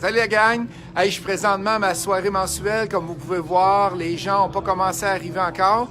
Salut la gang! Hey, je suis présentement à ma soirée mensuelle. Comme vous pouvez voir, les gens n'ont pas commencé à arriver encore.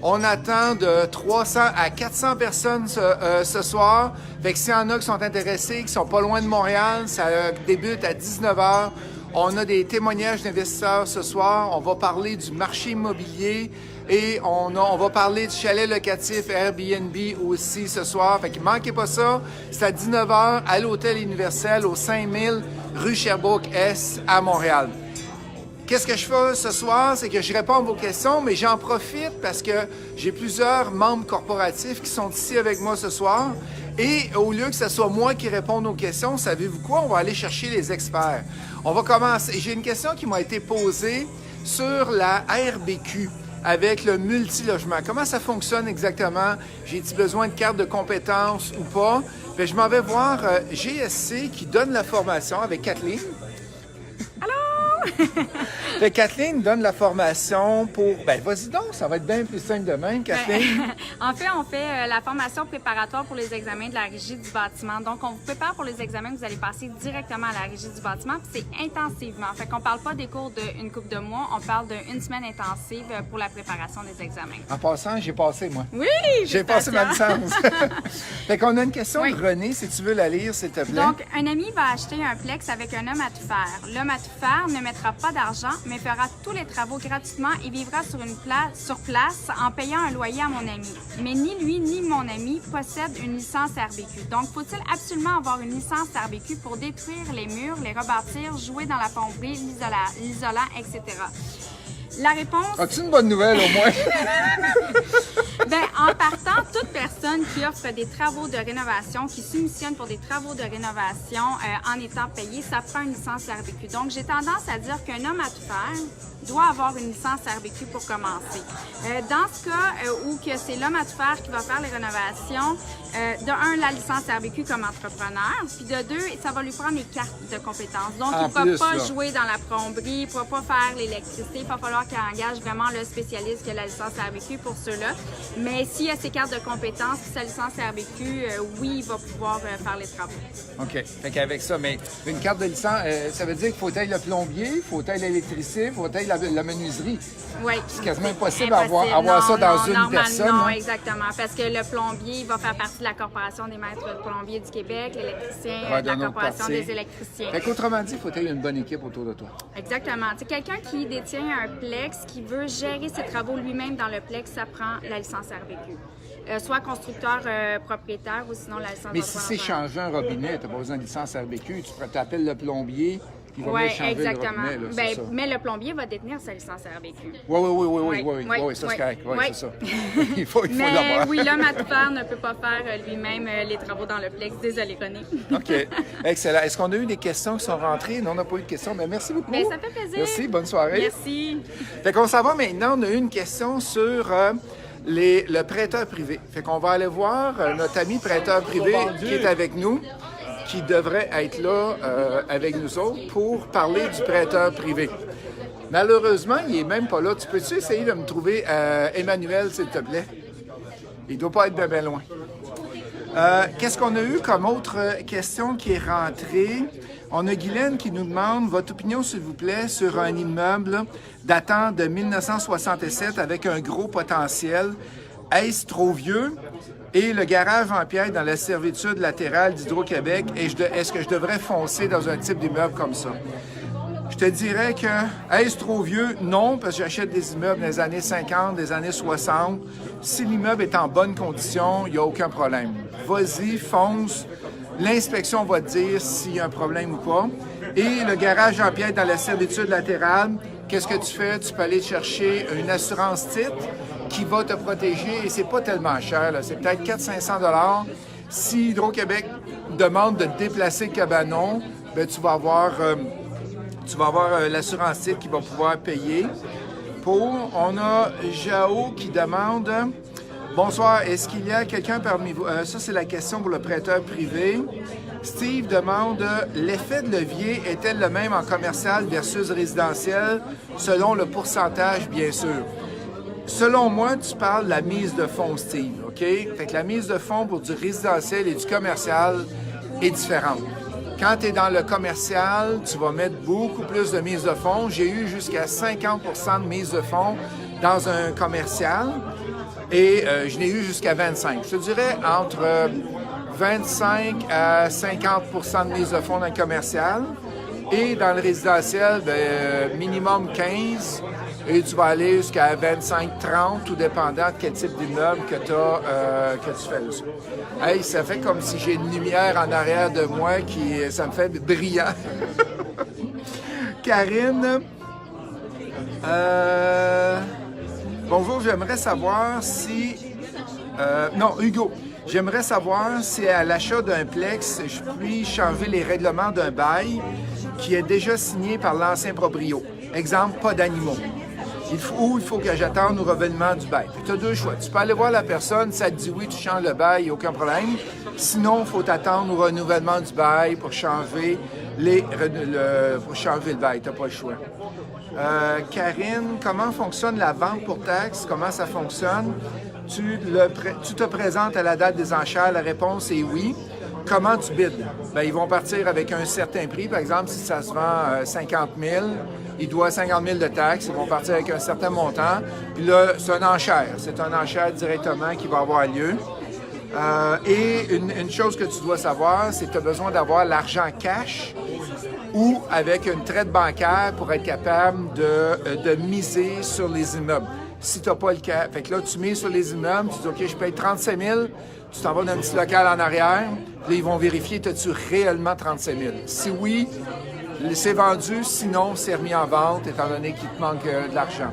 On attend de 300 à 400 personnes ce soir. Fait que s'il y en a qui sont intéressés, qui sont pas loin de Montréal, ça débute à 19h. On a des témoignages d'investisseurs ce soir. On va parler du marché immobilier et on va parler du chalet locatif Airbnb aussi ce soir. Fait que manquez pas ça. C'est à 19h à l'Hôtel Universel au 5000 rue Sherbrooke-Est à Montréal. Qu'est-ce que je fais ce soir? C'est que je réponds à vos questions, mais j'en profite parce que j'ai plusieurs membres corporatifs qui sont ici avec moi ce soir. Et au lieu que ce soit moi qui réponde aux questions, savez-vous quoi? On va aller chercher les experts. On va commencer. J'ai une question qui m'a été posée sur la RBQ avec le multilogement. Comment ça fonctionne exactement? J'ai-il besoin de carte de compétences ou pas? Bien, je m'en vais voir GSC qui donne la formation avec Kathleen. Fait que Kathleen donne la formation pour... Ben, vas-y donc, ça va être bien plus simple de même, Kathleen. En fait, on fait la formation préparatoire pour les examens de la Régie du bâtiment. Donc, on vous prépare pour les examens que vous allez passer directement à la Régie du bâtiment. Puis c'est intensivement. Fait qu'on parle pas des cours d'une couple de mois, on parle d'une semaine intensive pour la préparation des examens. En passant, j'ai passé, moi. Oui! J'ai passé ma licence. Fait qu'on a une question Oui. de René, si tu veux la lire, s'il te plaît. Donc, un ami va acheter un plex avec un homme à tout faire. L'homme à tout faire ne mettra pas d'argent, mais fera tous les travaux gratuitement et vivra sur place en payant un loyer à mon ami. Mais ni lui ni mon ami possèdent une licence RBQ. Donc, faut-il absolument avoir une licence RBQ pour détruire les murs, les rebâtir, jouer dans la plomberie, l'isolant, etc.? La réponse... As-tu une bonne nouvelle, au moins? Bien, en partant, toute personne qui offre des travaux de rénovation, qui soumissionne pour des travaux de rénovation en étant payé, ça prend une licence RBQ. Donc, j'ai tendance à dire qu'un homme à tout faire doit avoir une licence RBQ pour commencer. Dans ce cas où que c'est l'homme à tout faire qui va faire les rénovations, de un, la licence RBQ comme entrepreneur, puis de deux, ça va lui prendre les cartes de compétences. Donc, il ne pourra pas jouer dans la plomberie, il ne pourra pas faire l'électricité, il va falloir qu'il engage vraiment le spécialiste qui a la licence RBQ pour ceux-là. Mais s'il a ses cartes de compétences et sa licence RBQ, oui, il va pouvoir faire les travaux. OK. Fait qu'avec ça, mais une carte de licence, ça veut dire qu'il faut être le plombier, il faut être l'électricien, il faut être la menuiserie. Oui. C'est quasiment impossible d'avoir ça dans une personne. Non, hein? exactement. Parce que le plombier, il va faire partie de la Corporation des maîtres plombiers du Québec, l'électricien de la Corporation des électriciens. Fait qu'autrement dit, il faut avoir une bonne équipe autour de toi. Exactement. C'est quelqu'un qui détient un plex, qui veut gérer ses travaux lui-même dans le plex, ça prend la licence RBQ. Soit constructeur propriétaire ou sinon la licence Mais si c'est changer un robinet, tu n'as pas besoin de licence RBQ, tu t'appelles le plombier. Oui, exactement. Le robinet, là, mais le plombier va détenir sa licence RBQ. Oui, ça c'est correct. Oui, c'est ça. il faut mais l'avoir. oui, l'homme à tout faire ne peut pas faire lui-même les travaux dans le plex. Désolé, René. OK. Excellent. Est-ce qu'on a eu des questions qui sont rentrées? Non, on n'a pas eu de questions. Mais merci beaucoup. Bien, ça fait plaisir. Merci, bonne soirée. Merci. Fait qu'on s'en va maintenant. On a eu une question sur le prêteur privé. Fait qu'on va aller voir notre ami prêteur privé qui est avec nous, qui devrait être là avec nous autres pour parler du prêteur privé. Malheureusement, il n'est même pas là. Tu peux-tu essayer de me trouver Emmanuel, s'il te plaît? Il ne doit pas être bien loin. Qu'est-ce qu'on a eu comme autre question qui est rentrée? On a Guylaine qui nous demande votre opinion, s'il vous plaît, sur un immeuble datant de 1967 avec un gros potentiel. Est-ce trop vieux? Et le garage en pierre dans la servitude latérale d'Hydro-Québec, est-ce que je devrais foncer dans un type d'immeuble comme ça? Je te dirais que, est-ce trop vieux? Non, parce que j'achète des immeubles des années 50, des années 60. Si l'immeuble est en bonne condition, il n'y a aucun problème. Vas-y, fonce. L'inspection va te dire s'il y a un problème ou pas. Et le garage en pierre dans la servitude latérale, qu'est-ce que tu fais? Tu peux aller chercher une assurance titre qui va te protéger et c'est pas tellement cher. C'est peut-être 400-500 $. Si Hydro-Québec demande de déplacer le cabanon, bien, tu vas avoir l'assurance titre qui va pouvoir payer. On a Jao qui demande « Bonsoir, est-ce qu'il y a quelqu'un parmi vous... ça, c'est la question pour le prêteur privé. Steve demande « L'effet de levier est-elle le même en commercial versus résidentiel selon le pourcentage, bien sûr? » Selon moi, tu parles de la mise de fonds, Steve, OK? Fait que la mise de fonds pour du résidentiel et du commercial est différente. Quand tu es dans le commercial, tu vas mettre beaucoup plus de mise de fonds. J'ai eu jusqu'à 50 de mise de fonds dans un commercial et je n'ai eu jusqu'à 25. Je te dirais entre 25 à 50 de mise de fonds dans le commercial. Et dans le résidentiel, minimum 15. Et tu vas aller jusqu'à 25-30, tout dépendant de quel type d'immeuble que tu fais aussi. Hey, ça fait comme si j'ai une lumière en arrière de moi ça me fait brillant. Karine, bonjour, j'aimerais savoir si... non, Hugo. J'aimerais savoir si à l'achat d'un plex, je puis changer les règlements d'un bail qui est déjà signé par l'ancien proprio. Exemple, pas d'animaux. Il faut que j'attende au renouvellement du bail. Puis tu as deux choix. Tu peux aller voir la personne, ça te dit oui, tu changes le bail, il n'y a aucun problème. Sinon, il faut t'attendre au renouvellement du bail pour changer le bail. Tu n'as pas le choix. Karine, comment fonctionne la vente pour taxe? Comment ça fonctionne? Tu te présentes à la date des enchères, la réponse est oui. Comment tu bides? Bien, ils vont partir avec un certain prix. Par exemple, si ça se vend 50 000, ils doivent 50 000 de taxes. Ils vont partir avec un certain montant. Puis là, c'est une enchère. C'est une enchère directement qui va avoir lieu. Et une chose que tu dois savoir, c'est que tu as besoin d'avoir l'argent cash ou avec une traite bancaire pour être capable de miser sur les immeubles. Si tu n'as pas le cas, fait que là, tu mises sur les immeubles, tu dis, OK, je paye 35 000, tu t'en vas dans un petit local en arrière, puis là, ils vont vérifier, as-tu réellement 35 000? Si oui, c'est vendu, sinon, c'est remis en vente, étant donné qu'il te manque de l'argent.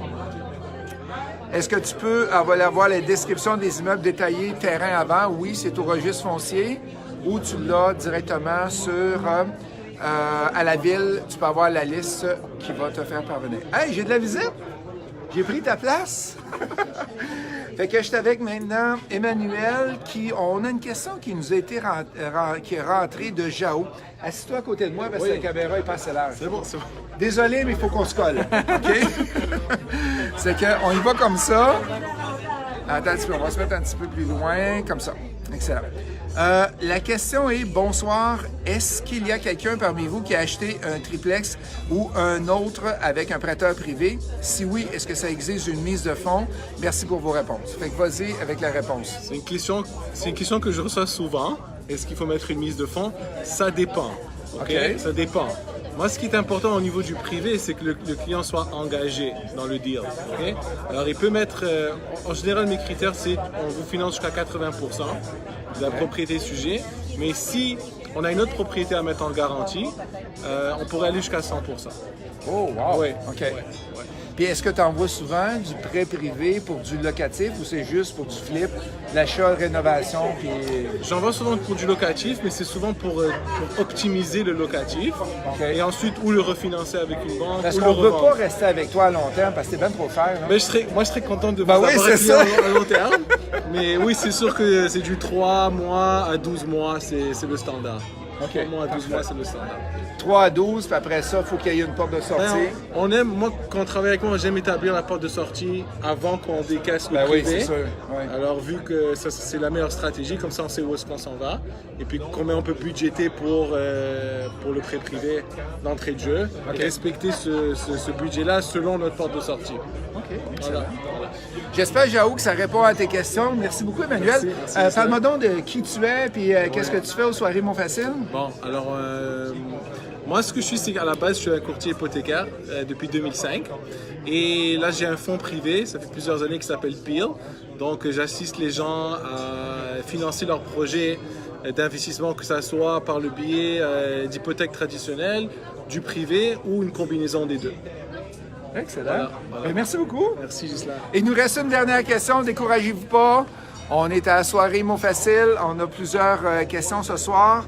Est-ce que tu peux avoir les descriptions des immeubles détaillés terrain avant? Oui, c'est au registre foncier, ou tu l'as directement à la ville, tu peux avoir la liste qui va te faire parvenir. Hey, j'ai de la visite! J'ai pris ta place. Fait que je suis avec maintenant Emmanuel, on a une question qui nous a été qui est rentrée de Jao. Assis-toi à côté de moi parce que la caméra est passée large. C'est bon, c'est bon. Désolé, mais il faut qu'on se colle. OK? C'est qu'on y va comme ça. Attends un petit peu, on va se mettre un petit peu plus loin, comme ça. Excellent. La question est, bonsoir, est-ce qu'il y a quelqu'un parmi vous qui a acheté un triplex ou un autre avec un prêteur privé? Si oui, est-ce que ça exige une mise de fonds? Merci pour vos réponses. Fait que vas-y avec la réponse. C'est une question que je reçois souvent. Est-ce qu'il faut mettre une mise de fonds? Ça dépend. OK? Ça dépend. Moi, ce qui est important au niveau du privé, c'est que le client soit engagé dans le deal. Okay? Alors, il peut mettre... en général, mes critères, c'est on vous finance jusqu'à 80% de la propriété sujet. Mais si on a une autre propriété à mettre en garantie, on pourrait aller jusqu'à 100%. Oh, wow! Oui. OK. Ouais. Puis est-ce que tu envoies souvent du prêt privé pour du locatif ou c'est juste pour du flip, l'achat, rénovation? Puis... J'envoie souvent pour du locatif, mais c'est souvent pour optimiser le locatif. Okay. Et ensuite, ou le refinancer avec une banque. Parce ou qu'on ne veut pas rester avec toi à long terme parce que c'est bien trop cher. Hein? Mais je serais content de vous avoir à long terme. Mais oui, c'est sûr que c'est du 3 mois à 12 mois, c'est le standard. Okay. 3 mois à 12 mois, c'est le standard. 3 à 12, puis après ça, il faut qu'il y ait une porte de sortie. Moi, quand on travaille avec moi, j'aime établir la porte de sortie avant qu'on décaisse le privé. Oui, c'est sûr. Ouais. Alors, vu que ça, c'est la meilleure stratégie, comme ça, on sait où est-ce qu'on s'en va. Et puis, combien on peut budgéter pour le prêt privé d'entrée de jeu. Okay. Respecter ce budget-là selon notre porte de sortie. OK, voilà. J'espère, Jao, que ça répond à tes questions. Merci beaucoup, Emmanuel. Merci, parle-moi donc de qui tu es puis qu'est-ce que tu fais aux soirées Montfacile. Bon, alors, moi, ce que je suis, c'est qu'à la base, je suis un courtier hypothécaire depuis 2005. Et là, j'ai un fonds privé, ça fait plusieurs années, qui s'appelle Peel. Donc, j'assiste les gens à financer leurs projets d'investissement, que ce soit par le biais d'hypothèques traditionnelles, du privé ou une combinaison des deux. Excellent. Voilà. Merci beaucoup. Merci, Gisela. Il nous reste une dernière question, découragez-vous pas. On est à la soirée Mot Facile, on a plusieurs questions ce soir.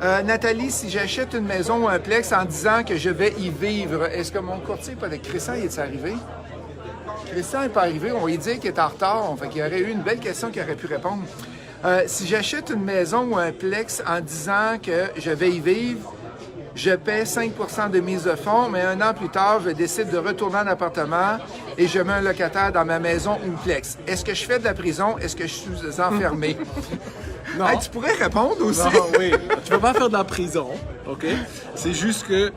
Nathalie, si j'achète une maison ou un plex en disant que je vais y vivre, est-ce que mon courtier, peut-être Christian, il est arrivé? Christian n'est pas arrivé, on lui dit qu'il est en retard, fait qu'il y aurait eu une belle question qu'il aurait pu répondre. Si j'achète une maison ou un plex en disant que je vais y vivre, je paie 5 % de mise de fonds, mais un an plus tard, je décide de retourner en appartement et je mets un locataire dans ma maison ou plex. Est-ce que je fais de la prison? Est-ce que je suis enfermé? Non. Hey, tu pourrais répondre aussi. Non, oui. Tu vas pas faire de la prison, ok? C'est juste que,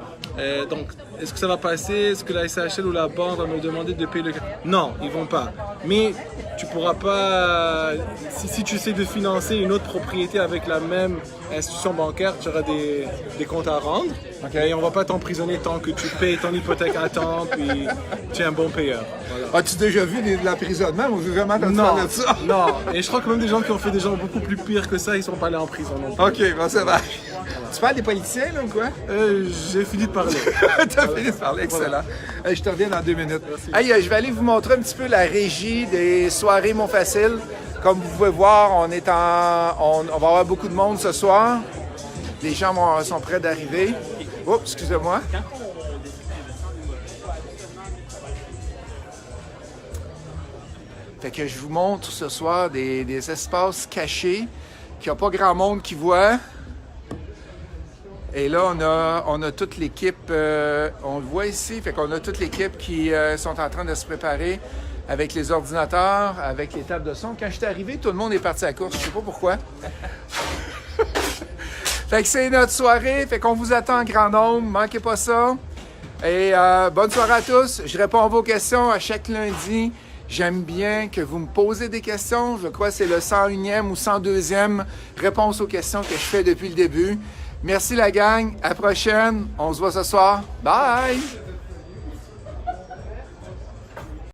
donc, est-ce que ça va passer? Est-ce que la SAHL ou la banque va me demander de payer le... Non, ils vont pas. Mais tu pourras pas... Si tu essaies de financer une autre propriété avec la même institution bancaire, tu auras des comptes à rendre. Et on va pas t'emprisonner tant que tu payes ton hypothèque à temps, puis tu es un bon payeur. Voilà. As-tu déjà vu de l'emprisonnement? On veut vraiment entendu Non, parler de ça. non. Et je crois que même des gens qui ont fait des gens beaucoup plus pires que ça, ils sont pas allés en prison non plus. OK, bon, ça va. Tu parles des politiciens, là, ou quoi? J'ai fini de parler. T'as fini de parler, excellent. Voilà. Je te reviens dans 2 minutes. Merci. Hey, je vais aller vous montrer un petit peu la régie des soirées Mon Facile. Comme vous pouvez voir, on va avoir beaucoup de monde ce soir. Les gens sont prêts d'arriver. Oups, excusez-moi. Fait que je vous montre ce soir des espaces cachés qu'il n'y a pas grand monde qui voit. Et là, on a toute l'équipe, on le voit ici, fait qu'on a toute l'équipe qui sont en train de se préparer avec les ordinateurs, avec les tables de son. Quand je suis arrivé, tout le monde est parti à la course, je sais pas pourquoi. Fait que c'est notre soirée, fait qu'on vous attend en grand nombre, manquez pas ça. Et bonne soirée à tous, je réponds à vos questions à chaque lundi. J'aime bien que vous me posez des questions, je crois que c'est le 101e ou 102e réponse aux questions que je fais depuis le début. Merci la gang, à la prochaine, on se voit ce soir, bye!